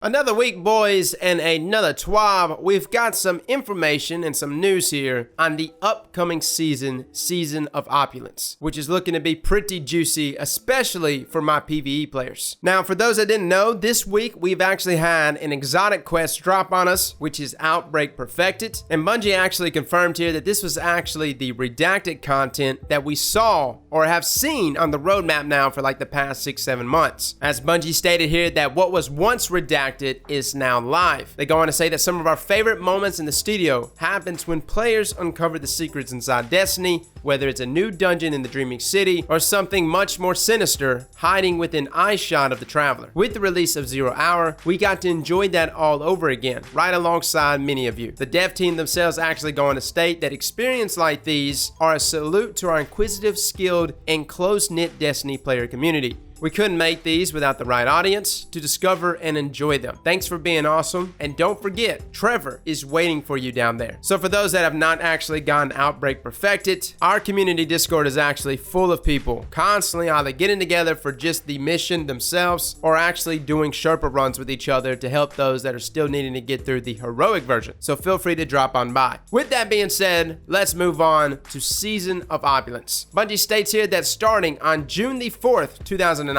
Another week, boys, and another TWAB. We've got some information and some news here on the upcoming season of Opulence, which is looking to be pretty juicy, especially for my PvE players. Now, for those that didn't know, this week we've actually had an exotic quest drop on us, which is Outbreak Perfected, and Bungie actually confirmed here that this was actually the redacted content that we saw or have seen on the roadmap now for like the past 6-7 months. As Bungie stated here that what was once redacted is now live. They go on to say that some of our favorite moments in the studio happens when players uncover the secrets inside Destiny, whether it's a new dungeon in the Dreaming City or something much more sinister hiding within eyeshot of the Traveler. With the release of 0 Hour, we got to enjoy that all over again, right alongside many of you. The dev team themselves actually go on to state that experiences like these are a salute to our inquisitive, skilled, and close-knit Destiny player community. We couldn't make these without the right audience to discover and enjoy them. Thanks for being awesome, and don't forget, Trevor is waiting for you down there. So for those that have not actually gotten Outbreak Perfected, our community Discord is actually full of people constantly either getting together for just the mission themselves or actually doing Sherpa runs with each other to help those that are still needing to get through the heroic version. So feel free to drop on by. With that being said, let's move on to Season of Opulence. Bungie states here that starting on June the 4th, 2019,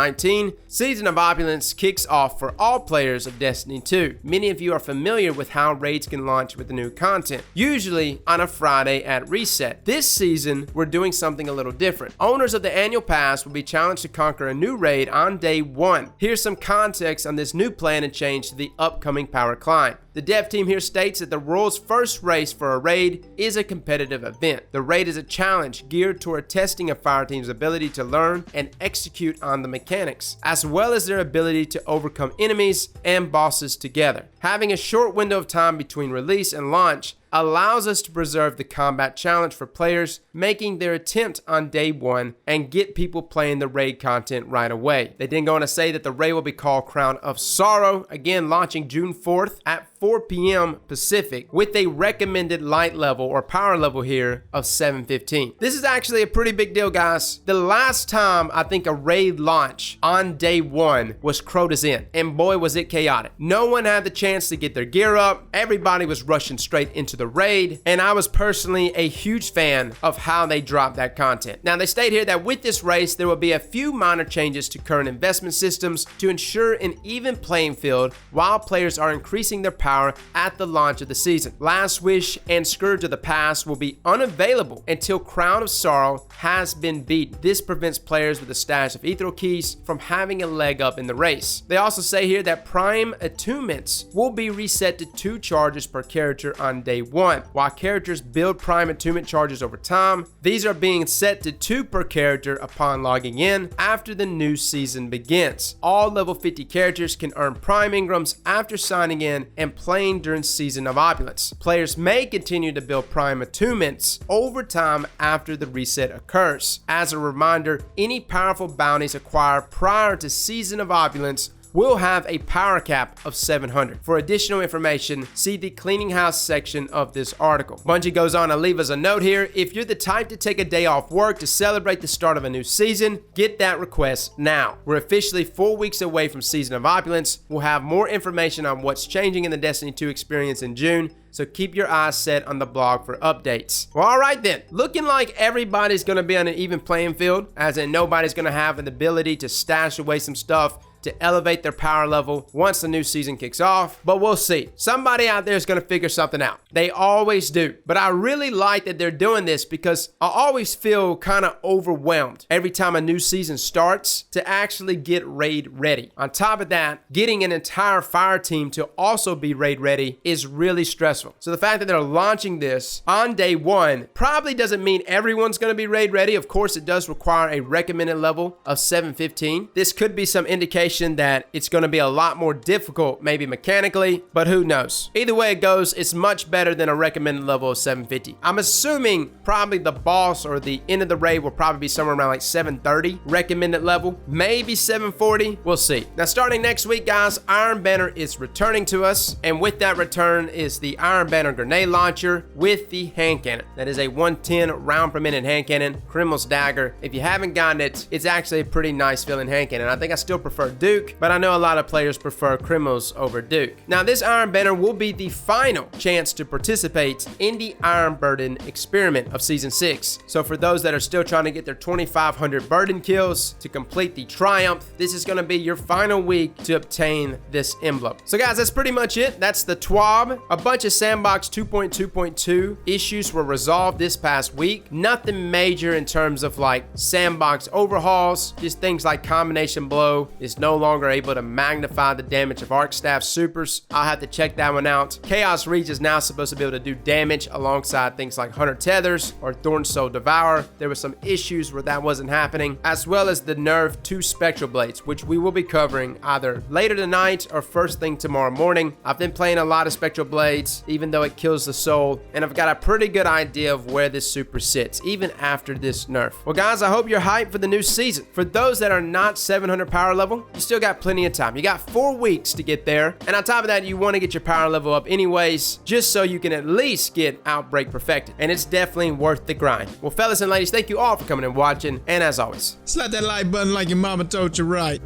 Season of Opulence kicks off for all players of Destiny 2. Many of you are familiar with how raids can launch with the new content, usually on a Friday at reset. This season, we're doing something a little different. Owners of the annual pass will be challenged to conquer a new raid on day 1. Here's some context on this new plan and change to the upcoming power climb. The dev team here states that the world's first race for a raid is a competitive event. The raid is a challenge geared toward testing a fireteam's ability to learn and execute on the mechanics, as well as their ability to overcome enemies and bosses together. Having a short window of time between release and launch allows us to preserve the combat challenge for players making their attempt on day 1 and get people playing the raid content right away. They then go on to say that the raid will be called Crown of Sorrow, again launching June 4th at 4 p.m. Pacific with a recommended light level or power level here of 715. This is actually a pretty big deal, guys. The last time I think a raid launch on day 1 was Crota's Inn, and boy was it chaotic. No one had the chance to get their gear up. Everybody was rushing straight into the raid, and I was personally a huge fan of how they dropped that content. Now they state here that with this race there will be a few minor changes to current investment systems to ensure an even playing field while players are increasing their power at the launch of the season. Last Wish and Scourge of the Past will be unavailable until Crown of Sorrow has been beaten. This prevents players with a stash of ethereal keys from having a leg up in the race. They also say here that Prime attunements will be reset to 2 charges per character on day 1. While characters build Prime attunement charges over time, these are being set to 2 per character upon logging in after the new season begins. All level 50 characters can earn Prime Ingrams after signing in and playing during Season of Opulence. Players may continue to build Prime attunements over time after the reset occurs. As a reminder, any powerful bounties acquired prior to Season of Opulence will have a power cap of 700. For additional information, see the cleaning house section of this article. Bungie goes on to leave us a note here. If you're the type to take a day off work to celebrate the start of a new season, get that request now. We're officially 4 weeks away from Season of Opulence. We'll have more information on what's changing in the Destiny 2 experience in June, so keep your eyes set on the blog for updates. Well, all right then. Looking like everybody's going to be on an even playing field, as in nobody's going to have an ability to stash away some stuff to elevate their power level once the new season kicks off, but we'll see. Somebody out there is going to figure something out. They always do. But I really like that they're doing this because I always feel kind of overwhelmed every time a new season starts to actually get raid ready. On top of that, getting an entire fire team to also be raid ready is really stressful. So the fact that they're launching this on day 1 probably doesn't mean everyone's going to be raid ready. Of course, it does require a recommended level of 715. This could be some indication that it's going to be a lot more difficult, maybe mechanically, but who knows. Either way it goes, it's much better than a recommended level of 750. I'm assuming probably the boss or the end of the raid will probably be somewhere around like 730 recommended level, maybe 740. We'll see. Now starting next week, guys, Iron Banner is returning to us, and with that return is the Iron Banner grenade launcher with the hand cannon. That is a 110 round per minute hand cannon, Criminal's Dagger. If you haven't gotten it, it's actually a pretty nice feeling hand cannon. I think I still prefer Duke, but I know a lot of players prefer criminals over Duke. Now, this Iron Banner will be the final chance to participate in the Iron Burden experiment of Season 6. So for those that are still trying to get their 2,500 burden kills to complete the Triumph, this is going to be your final week to obtain this emblem. So guys, that's pretty much it. That's the TWAB. A bunch of Sandbox 2.2.2 issues were resolved this past week. Nothing major in terms of like Sandbox overhauls, just things like Combination Blow is no longer able to magnify the damage of Arc Staff supers. I'll have to check that one out. Chaos Reach is now supposed to be able to do damage alongside things like Hunter Tethers or Thorn Soul Devour. There were some issues where that wasn't happening, as well as the nerf to Spectral Blades, which we will be covering either later tonight or first thing tomorrow morning. I've been playing a lot of Spectral Blades, even though it kills the soul, and I've got a pretty good idea of where this super sits, even after this nerf. Well guys, I hope you're hyped for the new season. For those that are not 700 power level, you still got plenty of time. You got 4 weeks to get there, and on top of that, you want to get your power level up anyways, just so you can at least get Outbreak perfected, and it's definitely worth the grind. Well fellas and ladies, thank you all for coming and watching, and as always, slap that like button like your mama told you right.